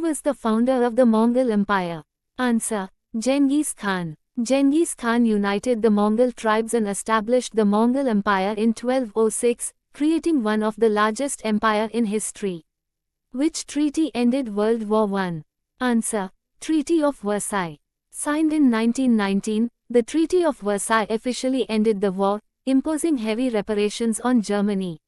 was the founder of the Mongol Empire? Answer: Genghis Khan. Genghis Khan united the Mongol tribes and established the Mongol Empire in 1206, creating one of the largest empire in history. Which treaty ended World War I? Answer: Treaty of Versailles. Signed in 1919, the Treaty of Versailles officially ended the war, imposing heavy reparations on Germany.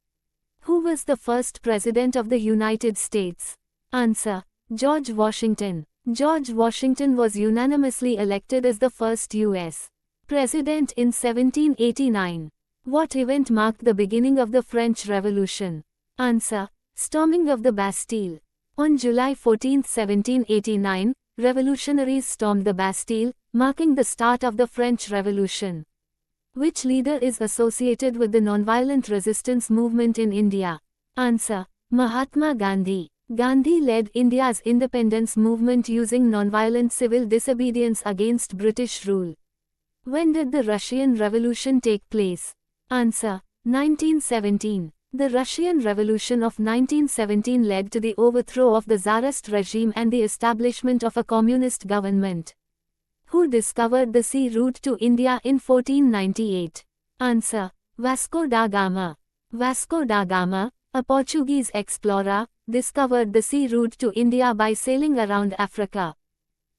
Who was the first president of the United States? Answer: George Washington. George Washington was unanimously elected as the first U.S. president in 1789. What event marked the beginning of the French Revolution? Answer: Storming of the Bastille. On July 14, 1789, revolutionaries stormed the Bastille, marking the start of the French Revolution. Which leader is associated with the nonviolent resistance movement in India? Answer: Mahatma Gandhi. Gandhi led India's independence movement using nonviolent civil disobedience against British rule. When did the Russian Revolution take place? Answer: 1917. The Russian Revolution of 1917 led to the overthrow of the Tsarist regime and the establishment of a communist government. Who discovered the sea route to India in 1498? Answer: Vasco da Gama. Vasco da Gama, a Portuguese explorer, discovered the sea route to India by sailing around Africa.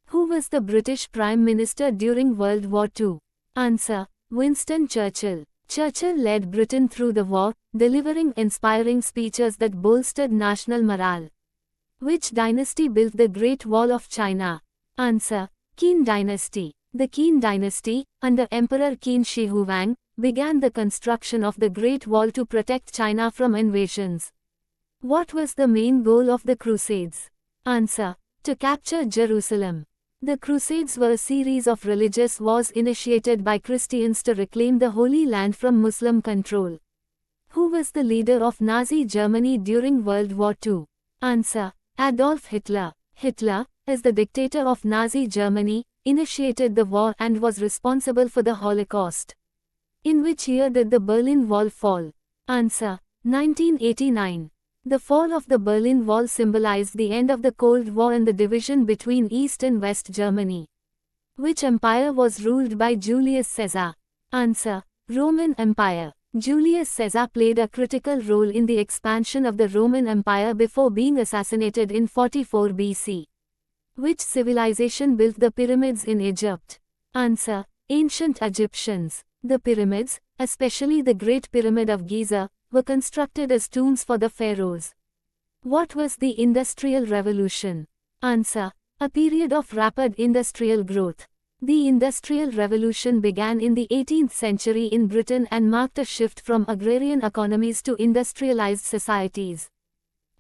Who was the British Prime Minister during World War II? Answer: Winston Churchill. Churchill led Britain through the war, delivering inspiring speeches that bolstered national morale. Which dynasty built the Great Wall of China? Answer: Qin Dynasty. The Qin Dynasty, under Emperor Qin Shi Huang, began the construction of the Great Wall to protect China from invasions. What was the main goal of the Crusades? Answer: To capture Jerusalem. The Crusades were a series of religious wars initiated by Christians to reclaim the Holy Land from Muslim control. Who was the leader of Nazi Germany during World War II? Answer: Adolf Hitler. Hitler, as the dictator of Nazi Germany, initiated the war and was responsible for the Holocaust. In which year did the Berlin Wall fall? Answer: 1989. The fall of the Berlin Wall symbolized the end of the Cold War and the division between East and West Germany. Which empire was ruled by Julius Caesar? Answer: Roman Empire. Julius Caesar played a critical role in the expansion of the Roman Empire before being assassinated in 44 BC. Which civilization built the pyramids in Egypt? Answer: Ancient Egyptians. The pyramids, especially the Great Pyramid of Giza, were constructed as tombs for the pharaohs. What was the Industrial Revolution? Answer: A period of rapid industrial growth. The Industrial Revolution began in the 18th century in Britain and marked a shift from agrarian economies to industrialized societies.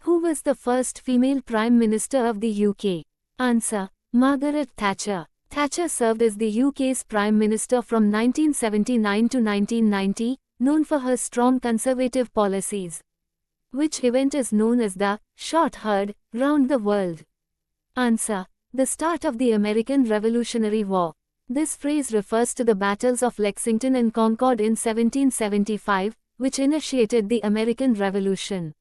Who was the first female Prime Minister of the UK? Answer: Margaret Thatcher. Thatcher served as the UK's Prime Minister from 1979 to 1990, known for her strong conservative policies. Which event is known as the short herd round the world? Answer: The start of the American Revolutionary War. This phrase refers to the battles of Lexington and Concord in 1775, which initiated the American Revolution.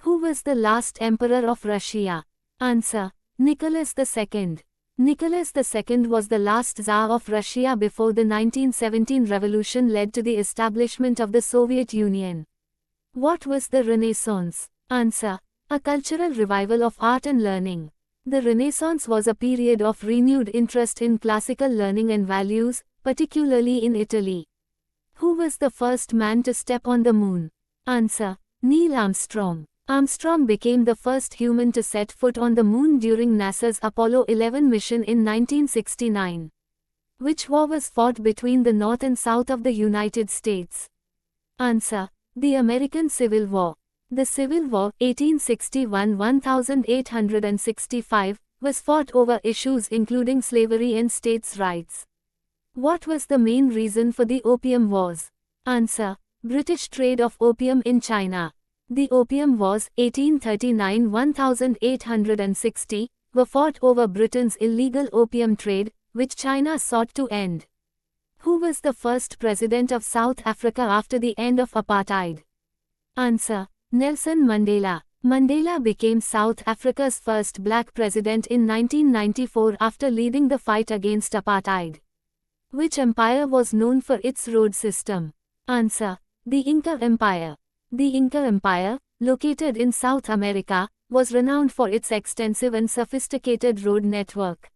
Who was the last emperor of Russia? Answer: Nicholas II. Nicholas II was the last Tsar of Russia before the 1917 revolution led to the establishment of the Soviet Union. What was the Renaissance? Answer: A cultural revival of art and learning. The Renaissance was a period of renewed interest in classical learning and values, particularly in Italy. Who was the first man to step on the moon? Answer: Neil Armstrong. Armstrong became the first human to set foot on the moon during NASA's Apollo 11 mission in 1969. Which war was fought between the North and South of the United States? Answer: The American Civil War. The Civil War, 1861–1865, was fought over issues including slavery and states' rights. What was the main reason for the Opium Wars? Answer: British trade of opium in China. The Opium Wars, 1839–1860, were fought over Britain's illegal opium trade, which China sought to end. Who was the first president of South Africa after the end of apartheid? Answer: Nelson Mandela. Mandela became South Africa's first black president in 1994 after leading the fight against apartheid. Which empire was known for its road system? Answer: the Inca Empire. The Inca Empire, located in South America, was renowned for its extensive and sophisticated road network.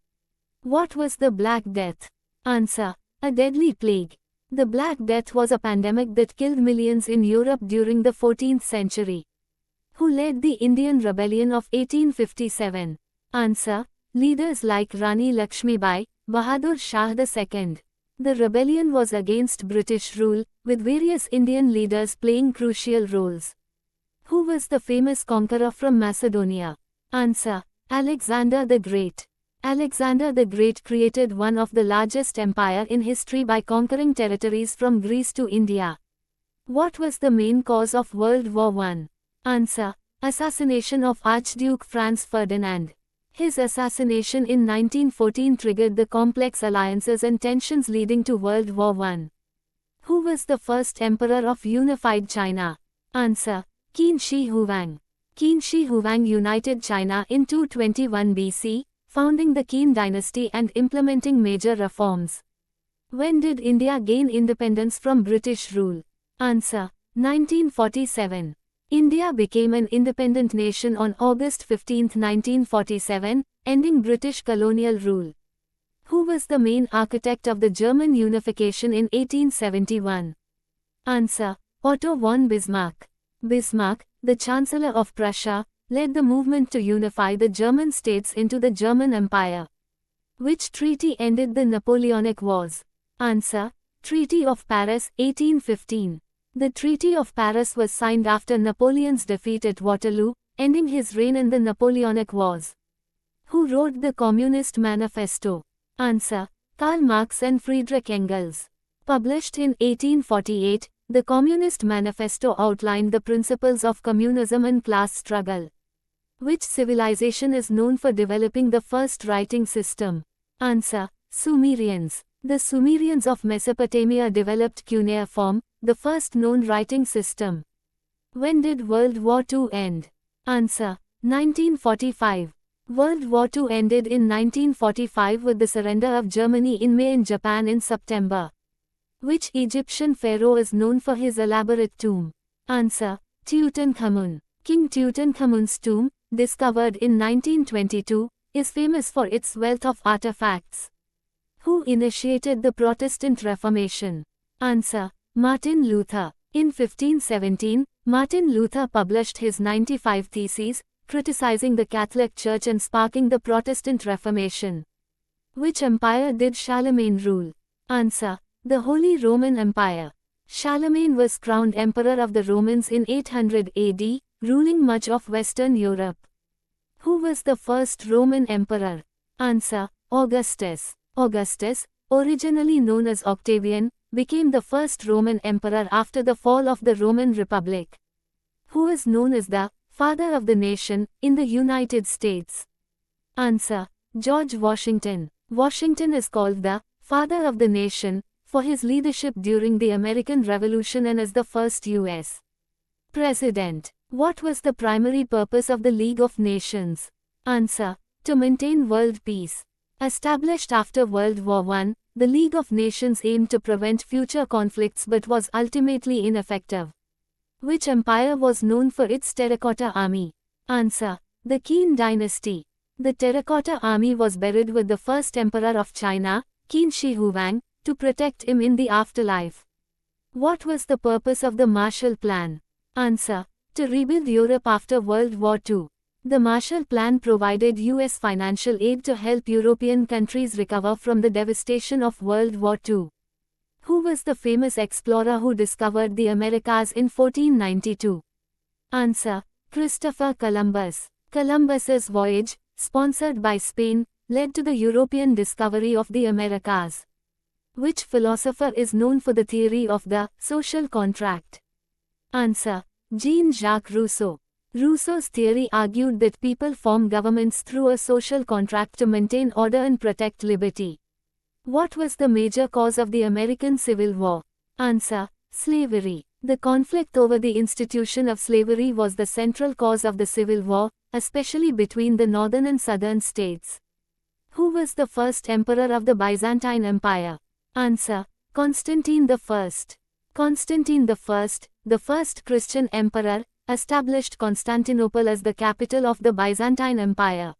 What was the Black Death? Answer: a deadly plague. The Black Death was a pandemic that killed millions in Europe during the 14th century. Who led the Indian Rebellion of 1857? Answer: leaders like Rani Lakshmibai, Bahadur Shah II. The rebellion was against British rule, with various Indian leaders playing crucial roles. Who was the famous conqueror from Macedonia? Answer: Alexander the Great. Alexander the Great created one of the largest empire in history by conquering territories from Greece to India. What was the main cause of World War I? Answer: assassination of Archduke Franz Ferdinand. His assassination in 1914 triggered the complex alliances and tensions leading to World War I. Who was the first emperor of unified China? Answer: Qin Shi Huang. Qin Shi Huang united China in 221 BC, founding the Qin dynasty and implementing major reforms. When did India gain independence from British rule? Answer: 1947. India became an independent nation on August 15, 1947, ending British colonial rule. Who was the main architect of the German unification in 1871? Answer: Otto von Bismarck. Bismarck, the Chancellor of Prussia, led the movement to unify the German states into the German Empire. Which treaty ended the Napoleonic Wars? Answer: Treaty of Paris, 1815. The Treaty of Paris was signed after Napoleon's defeat at Waterloo, ending his reign in the Napoleonic Wars. Who wrote the Communist Manifesto? Answer: Karl Marx and Friedrich Engels. Published in 1848, the Communist Manifesto outlined the principles of communism and class struggle. Which civilization is known for developing the first writing system? Answer: Sumerians. The Sumerians of Mesopotamia developed cuneiform, the first known writing system. When did World War II end? Answer: 1945. World War II ended in 1945 with the surrender of Germany in May and Japan in September. Which Egyptian pharaoh is known for his elaborate tomb? Answer: Tutankhamun. King Tutankhamun's tomb, discovered in 1922, is famous for its wealth of artifacts. Who initiated the Protestant Reformation? Answer: Martin Luther. In 1517, Martin Luther published his 95 Theses, criticizing the Catholic Church and sparking the Protestant Reformation. Which empire did Charlemagne rule? Answer: the Holy Roman Empire. Charlemagne was crowned Emperor of the Romans in 800 AD, ruling much of Western Europe. Who was the first Roman emperor? Answer: Augustus. Augustus, originally known as Octavian, became the first Roman emperor after the fall of the Roman Republic. Who is known as the father of the nation in the United States? Answer: George Washington. Washington is called the father of the nation for his leadership during the American Revolution and as the first U.S. president. What was the primary purpose of the League of Nations? Answer: to maintain world peace. Established after World War I, the League of Nations aimed to prevent future conflicts but was ultimately ineffective. Which empire was known for its terracotta army? Answer: the Qin dynasty. The terracotta army was buried with the first emperor of China, Qin Shi Huang, to protect him in the afterlife. What was the purpose of the Marshall Plan? Answer: to rebuild Europe after World War II. The Marshall Plan provided U.S. financial aid to help European countries recover from the devastation of World War II. Who was the famous explorer who discovered the Americas in 1492? Answer: Christopher Columbus. Columbus's voyage, sponsored by Spain, led to the European discovery of the Americas. Which philosopher is known for the theory of the social contract? Answer: Jean-Jacques Rousseau. Rousseau's theory argued that people form governments through a social contract to maintain order and protect liberty. What was the major cause of the American Civil War? Answer: slavery. The conflict over the institution of slavery was the central cause of the civil war, especially between the northern and southern states. Who was the first emperor of the Byzantine Empire? Answer: Constantine I. Constantine I, the first Christian emperor, established Constantinople as the capital of the Byzantine Empire.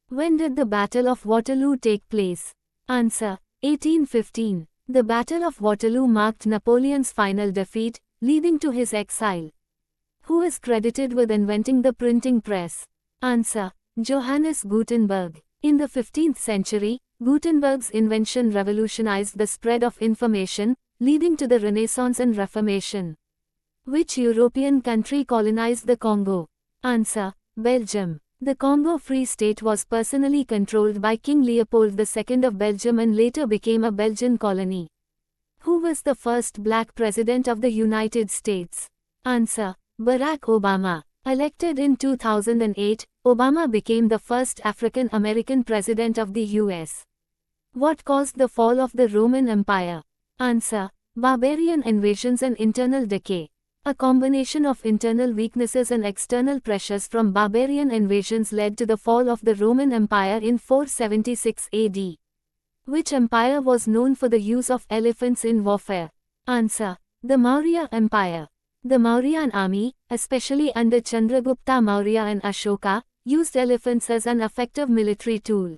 When did the Battle of Waterloo take place? Answer: 1815. The Battle of Waterloo marked Napoleon's final defeat, leading to his exile. Who is credited with inventing the printing press? Answer: Johannes Gutenberg. In the 15th century, Gutenberg's invention revolutionized the spread of information, leading to the Renaissance and Reformation. Which European country colonized the Congo? Answer: Belgium. The Congo Free State was personally controlled by King Leopold II of Belgium and later became a Belgian colony. Who was the first black president of the United States? Answer: Barack Obama. Elected in 2008, Obama became the first African American president of the US. What caused the fall of the Roman Empire? Answer: barbarian invasions and internal decay. A combination of internal weaknesses and external pressures from barbarian invasions led to the fall of the Roman Empire in 476 AD. Which empire was known for the use of elephants in warfare? Answer: the Maurya Empire. The Mauryan army, especially under Chandragupta Maurya and Ashoka, used elephants as an effective military tool.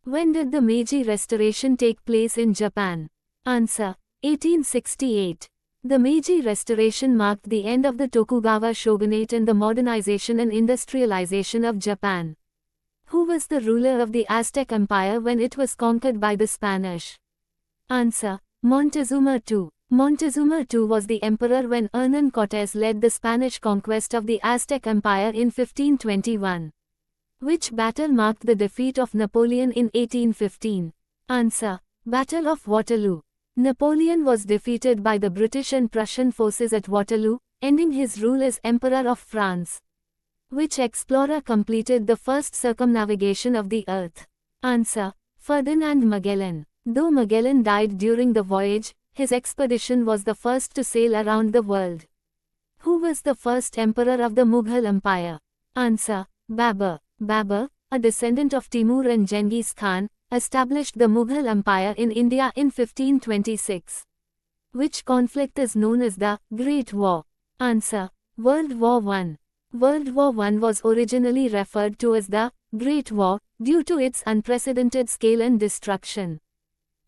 When did the Meiji Restoration take place in Japan? Answer: 1868. The Meiji Restoration marked the end of the Tokugawa shogunate and the modernization and industrialization of Japan. Who was the ruler of the Aztec Empire when it was conquered by the Spanish? Answer: Montezuma II. Montezuma II was the emperor when Hernán Cortés led the Spanish conquest of the Aztec Empire in 1521. Which battle marked the defeat of Napoleon in 1815? Answer: Battle of Waterloo. Napoleon was defeated by the British and Prussian forces at Waterloo, ending his rule as Emperor of France. Which explorer completed the first circumnavigation of the Earth? Answer: Ferdinand Magellan. Though Magellan died during the voyage, his expedition was the first to sail around the world. Who was the first emperor of the Mughal Empire? Answer: Babur. Babur, a descendant of Timur and Genghis Khan, established the Mughal Empire in India in 1526. Which conflict is known as the Great War? Answer: World War I. World War I was originally referred to as the Great War, due to its unprecedented scale and destruction.